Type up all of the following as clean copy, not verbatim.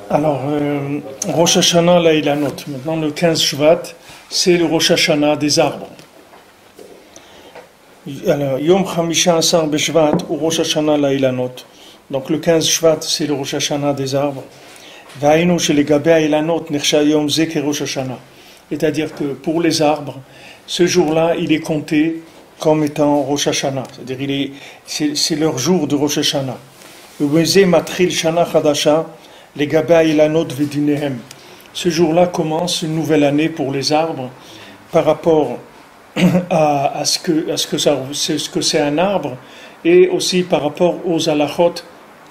Alors, Rosh Hashanah, là, il a note. Maintenant, le 15 Shvat, c'est le Rosh Hashanah des arbres. Alors, Yom Chamisha Asar Beshvat, ou Rosh Hashanah, là, il a note. Donc, le 15 Shvat, c'est le Rosh Hashanah des arbres. Vaïnou, chez les Gabéa, il a note, Nersha Yom Zeke Rosh Hashanah. C'est-à-dire que pour les arbres, ce jour-là, il est compté comme étant Rosh Hashanah. C'est-à-dire, c'est leur jour de Rosh Hashanah. Ubeze Matril Shana Chadasha. Les Gabéa Ilanot Vedinehem. Ce jour-là commence une nouvelle année pour les arbres par rapport à ce que c'est un arbre et aussi par rapport aux halachot.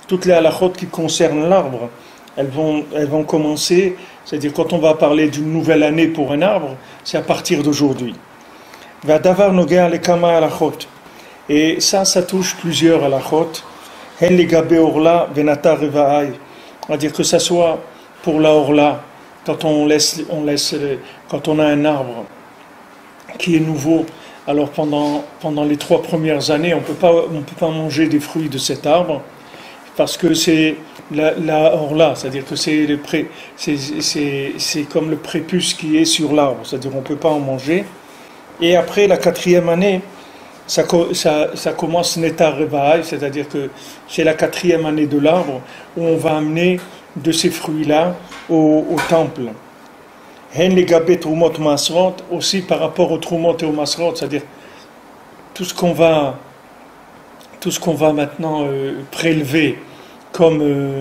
Toutes les halachot qui concernent l'arbre, elles vont commencer, c'est-à-dire quand on va parler d'une nouvelle année pour un arbre, c'est à partir d'aujourd'hui. Vadavar Nogea Lekama halachot. Et ça touche plusieurs halachot. Hen les Gabé Orla Venata Revaai. C'est-à-dire que ça soit pour la orla, quand quand on a un arbre qui est nouveau, alors pendant les 3 premières années, on peut pas manger des fruits de cet arbre, parce que c'est la orla, c'est-à-dire que c'est comme le prépuce qui est sur l'arbre, c'est-à-dire qu'on ne peut pas en manger. Et après la 4e année, ça commence Netar Revaai, c'est-à-dire que c'est la 4e année de l'arbre où on va amener de ces fruits-là au temple. Hen les gabet trumot masrot, aussi par rapport aux trumot et aux masrot, c'est-à-dire tout ce qu'on va maintenant prélever comme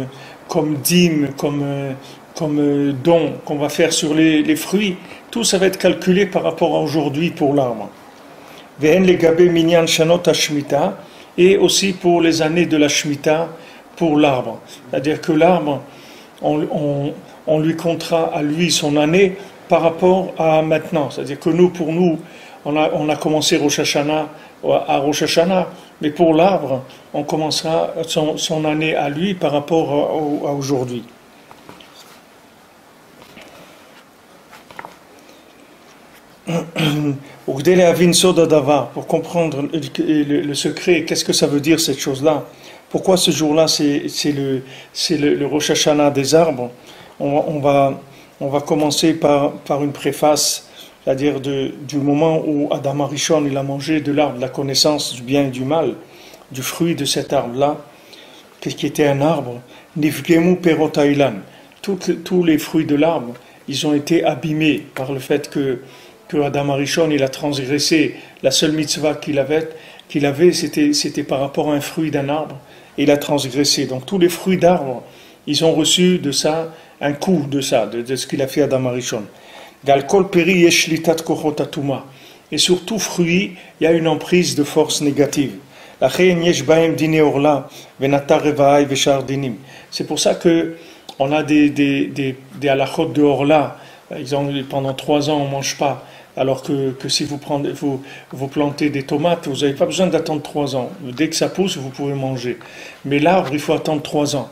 dîme, comme don qu'on va faire sur les fruits, tout ça va être calculé par rapport à aujourd'hui pour l'arbre. Et aussi pour les années de la Shemitah pour l'arbre. C'est-à-dire que l'arbre, on lui comptera à lui son année par rapport à maintenant. C'est-à-dire que pour nous, on a commencé Rosh Hashanah à Rosh Hashanah, mais pour l'arbre, on commencera son année à lui par rapport à aujourd'hui. Pour comprendre le secret, qu'est-ce que ça veut dire cette chose-là? Pourquoi ce jour-là c'est le Rosh Hashanah des arbres? On va commencer par une préface, c'est-à-dire du moment où Adam Arishon il a mangé de l'arbre de la connaissance du bien et du mal, du fruit de cet arbre-là, qui était un arbre, Nifgemu Perotailan. Tous les fruits de l'arbre, ils ont été abîmés par le fait que Adam Arishon il a transgressé la seule mitzvah qu'il avait, c'était par rapport à un fruit d'un arbre, et il a transgressé. Donc tous les fruits d'arbre, ils ont reçu de ça un coup de ce qu'il a fait Adam Arishon. Galkol peri yeshlitat kochot atuma. Et sur tout fruit, il y a une emprise de force négative. C'est pour ça que on a des halachot de orla. Par exemple, pendant 3 ans, on ne mange pas. Alors que si vous plantez des tomates, vous n'avez pas besoin d'attendre 3 ans. Dès que ça pousse, vous pouvez manger. Mais l'arbre, il faut attendre 3 ans.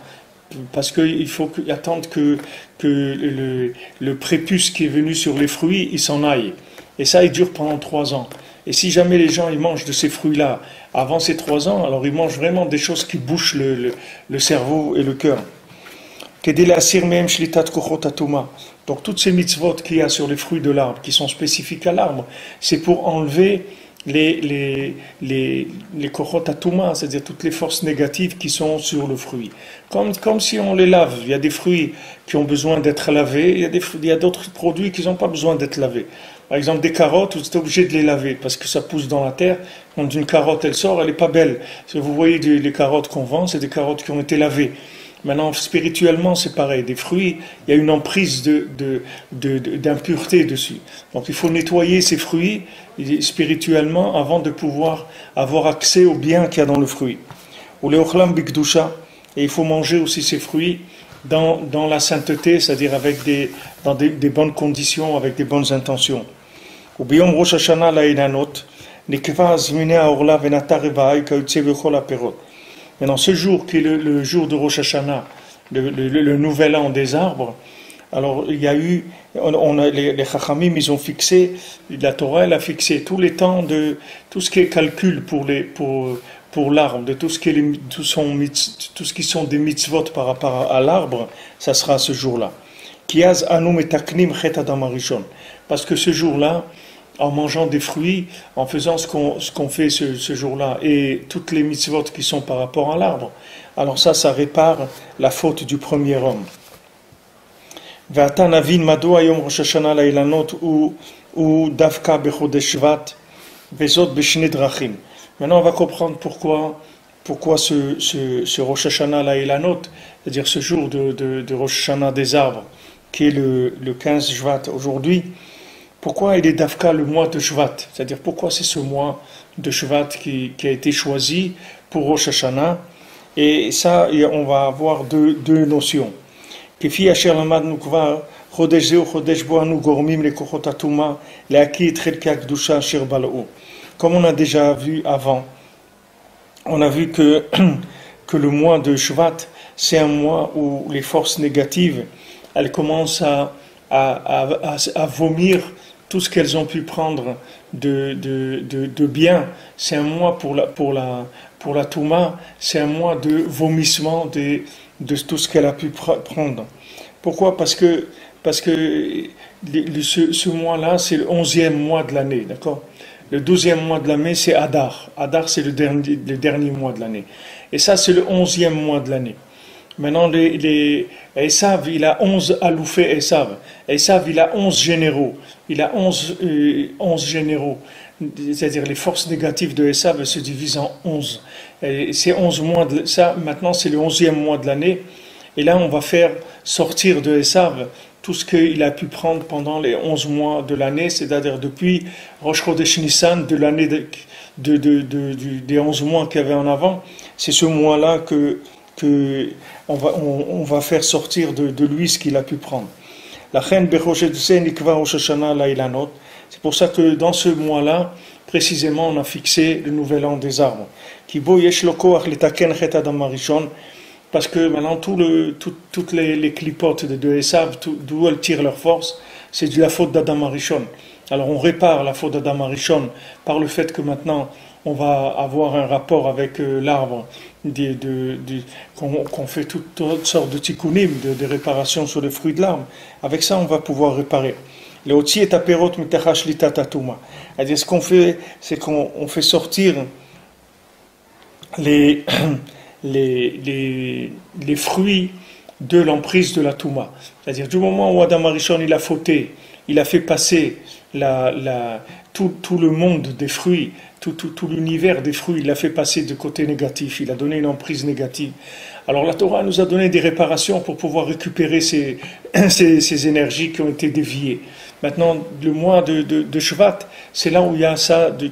Parce qu'il faut attendre que le prépuce qui est venu sur les fruits, il s'en aille. Et ça, il dure pendant 3 ans. Et si jamais les gens ils mangent de ces fruits-là avant ces 3 ans, alors ils mangent vraiment des choses qui bouchent le cerveau et le cœur. Donc toutes ces mitzvot qu'il y a sur les fruits de l'arbre, qui sont spécifiques à l'arbre, c'est pour enlever les kochot atuma, c'est-à-dire toutes les forces négatives qui sont sur le fruit. Comme si on les lave. Il y a des fruits qui ont besoin d'être lavés, il y a d'autres produits qui n'ont pas besoin d'être lavés. Par exemple, des carottes, vous êtes obligé de les laver parce que ça pousse dans la terre. Quand une carotte, elle sort, elle n'est pas belle. Si vous voyez les carottes qu'on vend, c'est des carottes qui ont été lavées. Maintenant, spirituellement, c'est pareil. Des fruits, il y a une emprise d'impureté dessus. Donc, il faut nettoyer ces fruits spirituellement avant de pouvoir avoir accès au bien qu'il y a dans le fruit. Ou les ochlam bikdusha, et il faut manger aussi ces fruits dans la sainteté, c'est-à-dire dans des bonnes conditions, avec des bonnes intentions. Ou biyom Rosh Hashanah laïnanot, nekva zmine aorla venata revaai kautse vechol aperot. Maintenant, ce jour qui est le jour de Rosh Hashanah, le nouvel an des arbres, alors il y a eu, les Chachamim, ils ont fixé, la Torah, elle a fixé tous les temps tout ce qui est calcul pour pour l'arbre, de tout ce qui sont des mitzvot par rapport à l'arbre, ça sera ce jour-là. Kiaz anu metaknim chet adam harishon. Parce que ce jour-là, en mangeant des fruits, en faisant ce qu'on fait ce jour-là, et toutes les mitzvot qui sont par rapport à l'arbre, alors ça répare la faute du premier homme. Ve'ata navin mado hayom Rosh Hashanah la'ilanot ou davka bechodesh Shvat vezot b'shnei drachim. Maintenant, on va comprendre pourquoi ce Rosh Hashanah la'ilanot, c'est-à-dire ce jour de Rosh Hashanah des arbres, qui est le 15 Shvat aujourd'hui. Pourquoi il est Davka le mois de Shvat? C'est-à-dire pourquoi c'est ce mois de Shvat qui a été choisi pour Rosh Hashanah? Et ça, on va avoir deux notions. Kefi asher lamadnu kvar, chodesh zeu chodesh bo anu gormim lekochot hatuma leakit chelkei hakdusha asher bala'u. Comme on a déjà vu avant, on a vu que le mois de Shvat, c'est un mois où les forces négatives, elles commencent à vomir tout ce qu'elles ont pu prendre de bien. C'est un mois pour la Touma, c'est un mois de vomissement de tout ce qu'elle a pu prendre. Pourquoi? Parce que ce mois-là, c'est le 11e mois de l'année, d'accord? Le 12e mois de l'année, c'est Adar. Adar, c'est le dernier mois de l'année. Et ça, c'est le 11e mois de l'année. Maintenant, Esav, il a 11 aloufés Esav. Esav, il a 11 généraux. Il a 11 généraux. C'est-à-dire les forces négatives de Esav, elles se divisent en 11. Et c'est 11 mois ça, maintenant, c'est le 11e mois de l'année. Et là, on va faire sortir de Esav tout ce qu'il a pu prendre pendant les 11 mois de l'année, c'est-à-dire depuis Rosh Chodesh Nissan, de l'année des 11 mois qu'il y avait en avant. C'est ce mois-là que on va faire sortir de lui ce qu'il a pu prendre. C'est pour ça que dans ce mois-là, précisément, on a fixé le nouvel an des arbres. Parce que maintenant, toutes les clipotes de Esav, d'où elles tirent leur force, c'est de la faute d'Adam Arishon. Alors on répare la faute d'Adam Arishon par le fait que maintenant, on va avoir un rapport avec l'arbre, qu'on fait toutes sortes de tikkunim, de réparations sur les fruits de l'arbre. Avec ça, on va pouvoir réparer. Le oti et aperot mitachash litatatouma. C'est-à-dire, ce qu'on fait, c'est qu'on fait sortir les fruits de l'emprise de la Touma. C'est-à-dire, du moment où Adam Arishon il a fauté, il a fait passer tout le monde des fruits, tout l'univers des fruits, il l'a fait passer de côté négatif, il a donné une emprise négative. Alors la Torah nous a donné des réparations pour pouvoir récupérer ces énergies qui ont été déviées. Maintenant, le mois de Shvat, c'est là où il y a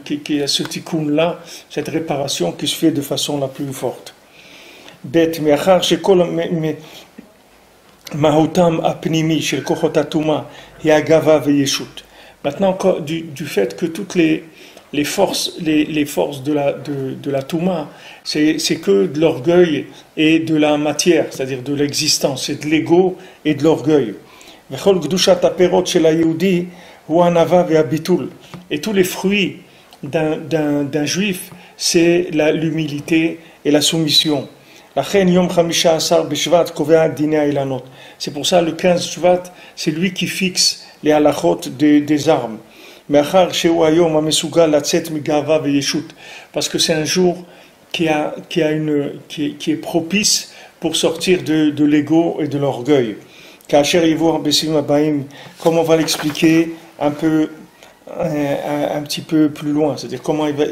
qu'il y a ce tikkun-là, cette réparation qui se fait de façon la plus forte. Bet me'achar shekol mahotam apnimi shel kochot hatuma yagava veyeshut. Maintenant, du fait que toutes les forces de la Touma, c'est que de l'orgueil et de la matière, c'est-à-dire de l'existence, c'est de l'ego et de l'orgueil. Et tous les fruits d'un juif, c'est l'humilité et la soumission. C'est pour ça le 15 Shvat, c'est lui qui fixe les halachot des armes. Parce que c'est un jour qui est propice pour sortir de l'ego et de l'orgueil. Comme on va l'expliquer un petit peu plus loin, c'est-à-dire comment il va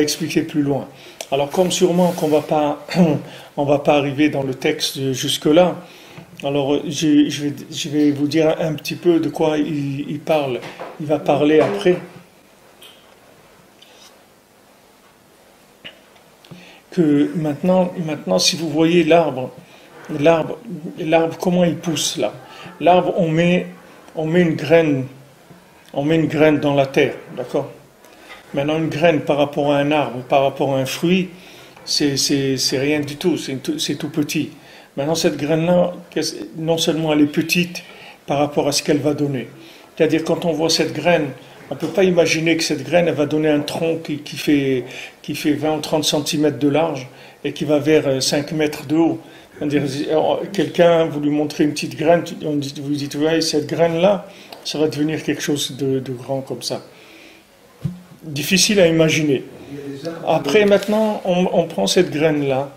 expliquer plus loin. Alors comme sûrement qu'on on va pas arriver dans le texte jusque-là, alors je vais vous dire un petit peu de quoi il parle. Il va parler après. Que maintenant, si vous voyez l'arbre, comment il pousse là? L'arbre, on met une graine dans la terre, d'accord? Maintenant, une graine par rapport à un arbre, par rapport à un fruit, c'est rien du tout, c'est tout petit. Maintenant, cette graine-là, non seulement elle est petite par rapport à ce qu'elle va donner, c'est-à-dire quand on voit cette graine, on ne peut pas imaginer que cette graine elle va donner un tronc qui fait 20 ou 30 cm de large et qui va vers 5 mètres de haut. Quelqu'un, vous lui montrez une petite graine, vous dites, ouais, cette graine-là, ça va devenir quelque chose de grand comme ça. Difficile à imaginer. Après, maintenant, on prend cette graine-là,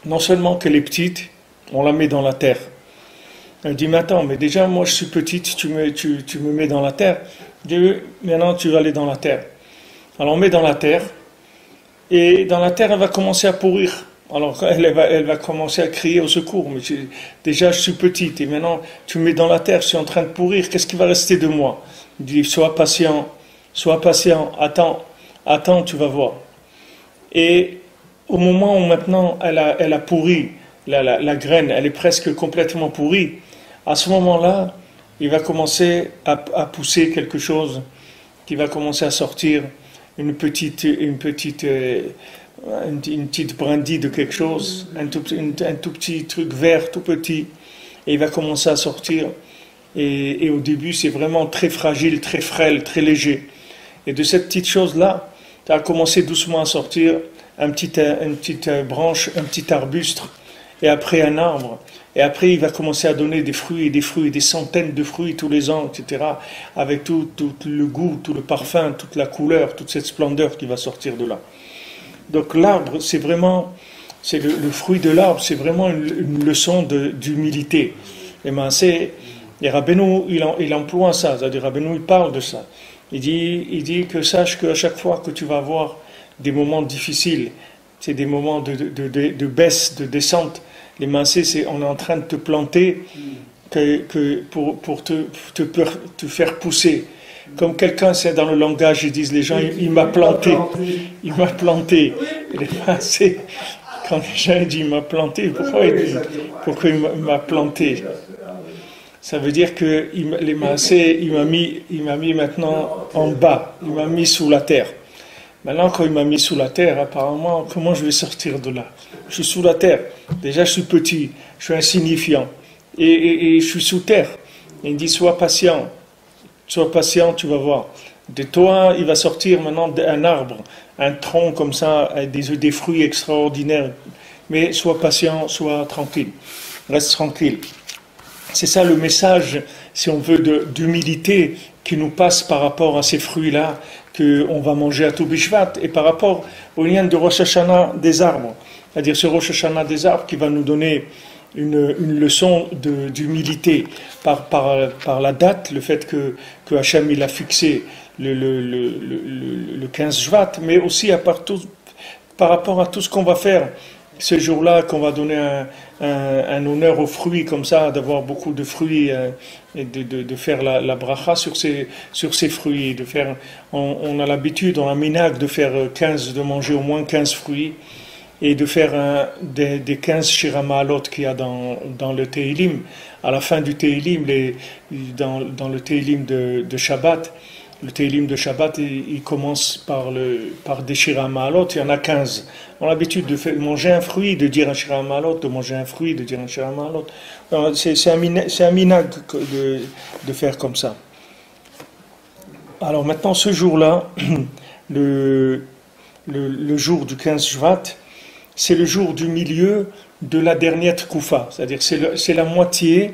non seulement qu'elle est petite, on la met dans la terre. Elle dit, mais attends, mais déjà, moi je suis petite, tu me mets dans la terre. Dieu, maintenant tu vas aller dans la terre. Alors on met dans la terre, et dans la terre, elle va commencer à pourrir. Alors elle va commencer à crier au secours. Mais déjà, je suis petite, et maintenant tu me mets dans la terre, je suis en train de pourrir, qu'est-ce qui va rester de moi? Il dit, sois patient, attends, tu vas voir. Et au moment où maintenant elle a pourri, la graine, elle est presque complètement pourrie, à ce moment-là, il va commencer à pousser quelque chose qui va commencer à sortir une petite brindille de quelque chose, un tout petit truc vert, tout petit, et il va commencer à sortir. Et au début, c'est vraiment très fragile, très frêle, très léger. Et de cette petite chose-là, ça a commencé doucement à sortir une petite branche, un petit arbuste, et après un arbre. Et après, il va commencer à donner des fruits, des centaines de fruits tous les ans, etc., avec tout le goût, tout le parfum, toute la couleur, toute cette splendeur qui va sortir de là. Donc l'arbre, c'est vraiment, le fruit de l'arbre, c'est vraiment une leçon d'humilité. Et Rabbeinu, il emploie ça, c'est-à-dire Rabbeinu, il parle de ça. Il dit que sache qu'à chaque fois que tu vas avoir des moments difficiles, c'est des moments de baisse, de descente, les massés, on est en train de te planter pour te faire pousser. Comme quelqu'un, c'est dans le langage, ils disent les gens, il m'a planté. Il m'a planté. Et les massés, quand les gens disent il m'a planté, pourquoi il m'a planté? Ça veut dire que les massés, il m'a mis maintenant en bas, il m'a mis sous la terre. Maintenant, quand il m'a mis sous la terre, apparemment, comment je vais sortir de là? Je suis sous la terre. Déjà, je suis petit, je suis insignifiant. Et je suis sous terre. Et il dit, sois patient, tu vas voir. De toi, il va sortir maintenant un arbre, un tronc comme ça, avec des fruits extraordinaires. Mais sois patient, sois tranquille. Reste tranquille. C'est ça le message, si on veut, d'humilité qui nous passe par rapport à ces fruits-là qu'on va manger à Tou B'Shvat et par rapport au lien de Rosh Hashanah des arbres. C'est-à-dire ce Rosh Hashanah des arbres qui va nous donner une leçon d'humilité par la date, le fait que Hachem il a fixé le 15 Shvat, mais aussi par rapport à tout ce qu'on va faire ce jour-là, qu'on va donner un honneur aux fruits comme ça, d'avoir beaucoup de fruits et de faire la bracha sur ces fruits. On a l'habitude, on a minhag de faire de manger au moins 15 fruits et de faire des 15 Shira Ma'alot qu'il y a dans le Tehillim. À la fin du Tehillim, dans le Tehillim de Shabbat, le Tehillim de Shabbat, il commence par des Shira Ma'alot, il y en a 15. On a l'habitude de manger un fruit, de dire un Shira Ma'alot, de manger un fruit, de dire un Shira Ma'alot. C'est un minhag de faire comme ça. Alors maintenant, ce jour-là, le jour du 15 Shvat, c'est le jour du milieu de la dernière Tkoufa, c'est-à-dire c'est la moitié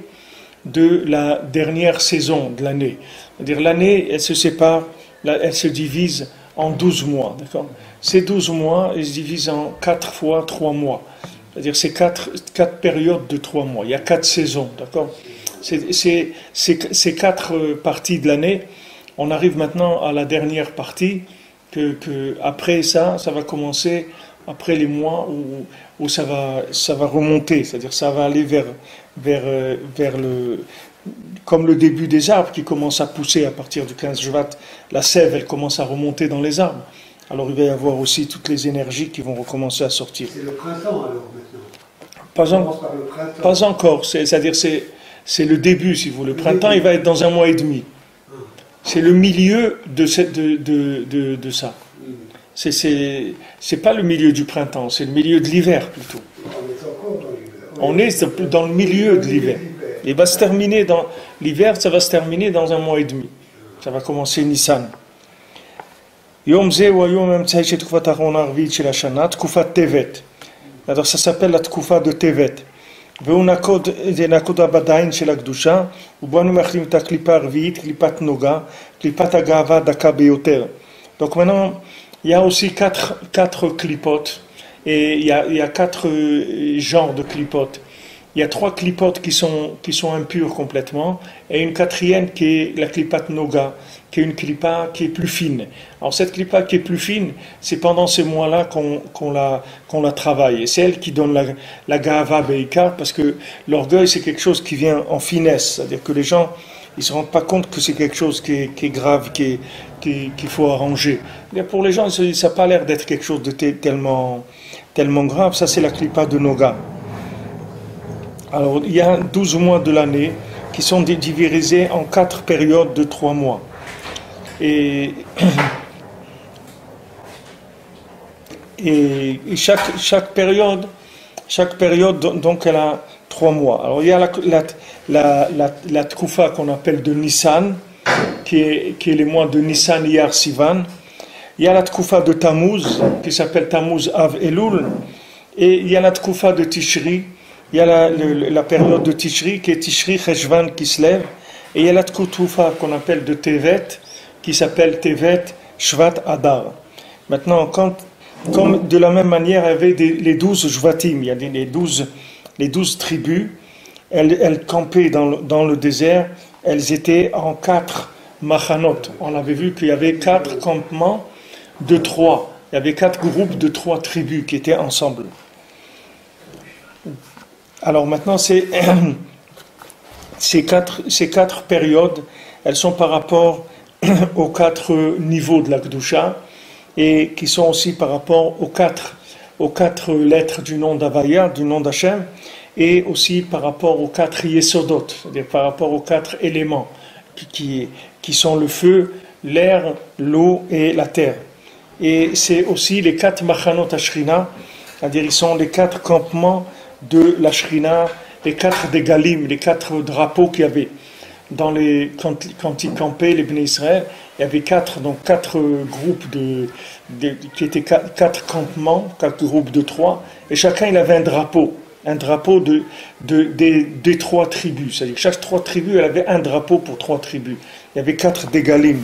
de la dernière saison de l'année. C'est-à-dire l'année, elle se sépare, elle se divise en 12 mois. D'accord ? Ces 12 mois, ils se divisent en 4 fois 3 mois. C'est-à-dire c'est 4 périodes de 3 mois. Il y a 4 saisons. D'accord ? Ces 4 parties de l'année, on arrive maintenant à la dernière partie, que après ça va commencer, après les mois où ça va remonter. C'est-à-dire ça va aller vers comme le début des arbres qui commence à pousser à partir du 15 Shvat, la sève elle commence à remonter dans les arbres. Alors il va y avoir aussi toutes les énergies qui vont recommencer à sortir. C'est le printemps alors maintenant. Pas encore, c'est-à-dire c'est le début si vous voulez. Le printemps il va être dans 1 mois et demi. C'est le milieu de ça. C'est pas le milieu du printemps, c'est le milieu de l'hiver plutôt. On est dans le milieu de l'hiver. Il va se terminer l'hiver, ça va se terminer dans 1 mois et demi. Ça va commencer Nissan. Yom Ze ou Yom Emtsai chez Tkufat Achron Arvit chez la Shana, Tkufat Tevet. Alors ça s'appelle la Tkufa de Tevet. Veunakod Nakoda Badain chez la Gdusha, ou Boanu Machlim ta Klipa Arvit, Klipat Noga, Klipat Agava Daka Beyoter. Donc maintenant, il y a aussi quatre clipotes, et il y a quatre genres de clipotes. Il y a 3 clipotes qui sont impures complètement, et une quatrième qui est la klipat noga, qui est une klipa qui est plus fine. Alors cette klipa qui est plus fine, c'est pendant ces mois-là qu'on la travaille. Et c'est elle qui donne la gava beikar, parce que l'orgueil c'est quelque chose qui vient en finesse, c'est-à-dire que les gens ils se rendent pas compte que c'est quelque chose qui est grave, qu'il faut arranger. Mais pour les gens, ça n'a pas l'air d'être quelque chose de tellement grave. Ça c'est la klipa de noga. Alors, il y a 12 mois de l'année qui sont divisés en 4 périodes de 3 mois. Et chaque période, donc, elle a 3 mois. Alors, il y a la Tkufa qu'on appelle de Nissan, qui est les mois de Nissan, Iyar, Sivan. Il y a la Tkufa de Tammuz, qui s'appelle Tammuz, Av, Elul. Et il y a la Tkufa de Tishri. Il y a la période de Tishri, qui est Tishri, Cheshvan, qui se lève. Et il y a la Tkoufa qu'on appelle de Tevet, qui s'appelle Tevet, Shvat, Adar. Maintenant, comme de la même manière, il y avait les 12 Shvatim, il y a les 12 tribus, elles campaient dans le désert, elles étaient en 4 machanot. On avait vu qu'il y avait 4 campements de 3. Il y avait 4 groupes de 3 tribus qui étaient ensemble. Alors maintenant, ces 4 périodes, elles sont par rapport aux 4 niveaux de la Kedusha, et qui sont aussi par rapport aux 4 lettres du nom d'Havaya, du nom d'Hachem, et aussi par rapport aux 4 Yesodot, c'est-à-dire par rapport aux 4 éléments qui sont le feu, l'air, l'eau et la terre. Et c'est aussi les 4 Machanot Ashrina, c'est-à-dire ils sont les 4 campements de la Shrina, les 4 dégalim, les 4 drapeaux qu'il y avait quand ils campaient les Bnei Israël. Il y avait 4 groupes qui étaient 4 campements, 4 groupes de 3, et chacun il avait un drapeau des 3 tribus, c'est-à-dire que chaque 3 tribus elle avait un drapeau pour 3 tribus. Il y avait 4 dégalim.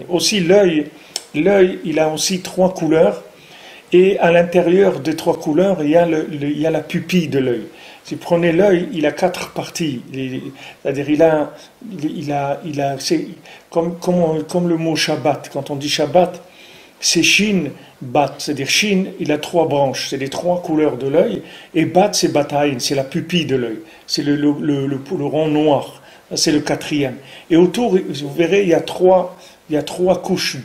Aussi l'œil, il a aussi 3 couleurs, et à l'intérieur des 3 couleurs, il y a la pupille de l'œil. Si vous prenez l'œil, il a 4 parties. C'est-à-dire, c'est comme le mot Shabbat. Quand on dit Shabbat, c'est Shin, Bat. C'est-à-dire Shin, il a 3 branches. C'est les 3 couleurs de l'œil. Et Bat, c'est Bataïn, c'est la pupille de l'œil. C'est le rond noir. C'est le 4e. Et autour, vous verrez, il y a 3 couches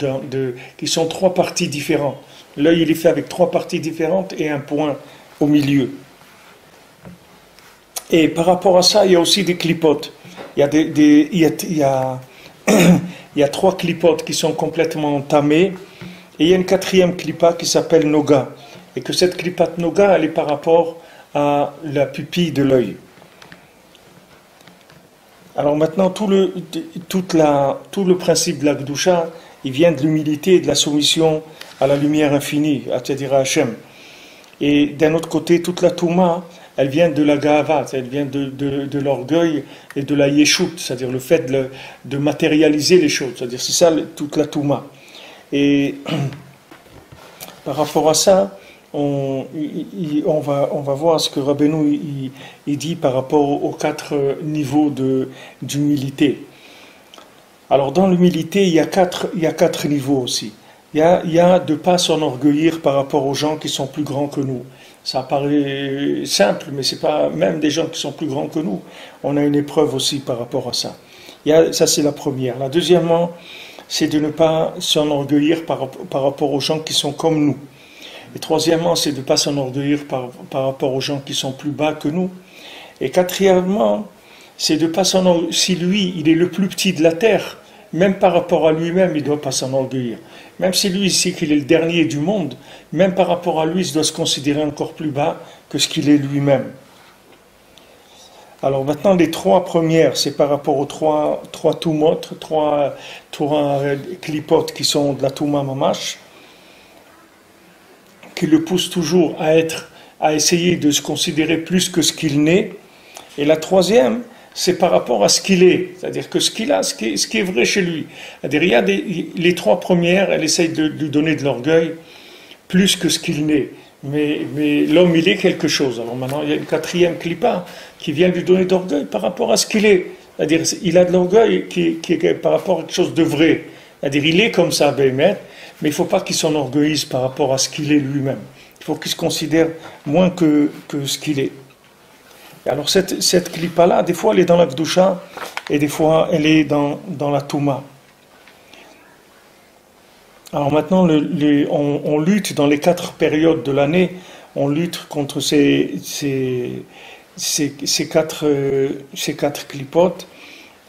qui sont 3 parties différentes. L'œil, il est fait avec 3 parties différentes et un point au milieu. Et par rapport à ça, il y a aussi des clipotes. Il y a 3 clipotes qui sont complètement tamées. Et il y a une 4e clipa qui s'appelle Noga. Et que cette clipa Noga, elle est par rapport à la pupille de l'œil. Alors maintenant, tout le principe de la Kedusha, il vient de l'humilité et de la soumission à la lumière infinie, c'est-à-dire à Hachem. Et d'un autre côté, toute la Touma, elle vient de la Gahava, elle vient de l'orgueil et de la Yeshut, c'est-à-dire le fait de matérialiser les choses, c'est-à-dire c'est ça toute la Touma. Et par rapport à ça, on va voir ce que Rabbeinu il dit par rapport aux 4 niveaux d'humilité. Alors dans l'humilité, il y a 4 niveaux aussi. Il y a de ne pas s'enorgueillir par rapport aux gens qui sont plus grands que nous. Ça paraît simple, mais c'est pas même des gens qui sont plus grands que nous. On a une épreuve aussi par rapport à ça. Ça c'est la première. La deuxièmement, c'est de ne pas s'enorgueillir par rapport aux gens qui sont comme nous. Et troisièmement, c'est de ne pas s'enorgueillir par rapport aux gens qui sont plus bas que nous. Et quatrièmement, c'est de ne pas s'enorgueillir. Si lui, il est le plus petit de la terre, même par rapport à lui-même, il ne doit pas s'enorgueillir. Même si lui sait qu'il est le dernier du monde, même par rapport à lui, il doit se considérer encore plus bas que ce qu'il est lui-même. Alors maintenant, les trois premières, c'est par rapport aux trois tumot, trois clipotes qui sont de la Touma Mamash, qui le poussent toujours à essayer de se considérer plus que ce qu'il n'est. Et la troisième, c'est par rapport à ce qu'il est, c'est-à-dire que ce qu'il a, ce qui est vrai chez lui. C'est-à-dire, il y a les trois premières, elle essaye de lui donner de l'orgueil plus que ce qu'il n'est. Mais l'homme, il est quelque chose. Alors maintenant, il y a une quatrième clipa qui vient lui donner d'orgueil par rapport à ce qu'il est. C'est-à-dire, il a de l'orgueil qui est par rapport à quelque chose de vrai. C'est-à-dire, il est comme ça, Béhémet, mais il ne faut pas qu'il s'enorgueillisse par rapport à ce qu'il est lui-même. Il faut qu'il se considère moins que ce qu'il est. Et alors, cette clipa-là, des fois, elle est dans la Gdusha, et des fois, elle est dans la Touma. Alors maintenant, on lutte dans les 4 périodes de l'année, on lutte contre ces quatre clipotes.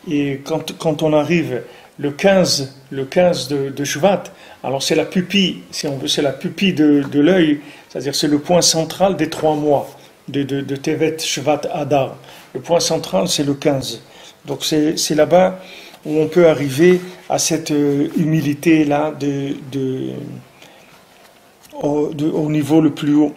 Et quand on arrive le 15 de Shvat, alors c'est la pupille, si on veut, c'est la pupille de l'œil, c'est-à-dire c'est le point central des 3 mois de Tevet, Shvat, Adar. Le point central, c'est le 15. Donc c'est là-bas où on peut arriver à cette humilité-là au niveau le plus haut.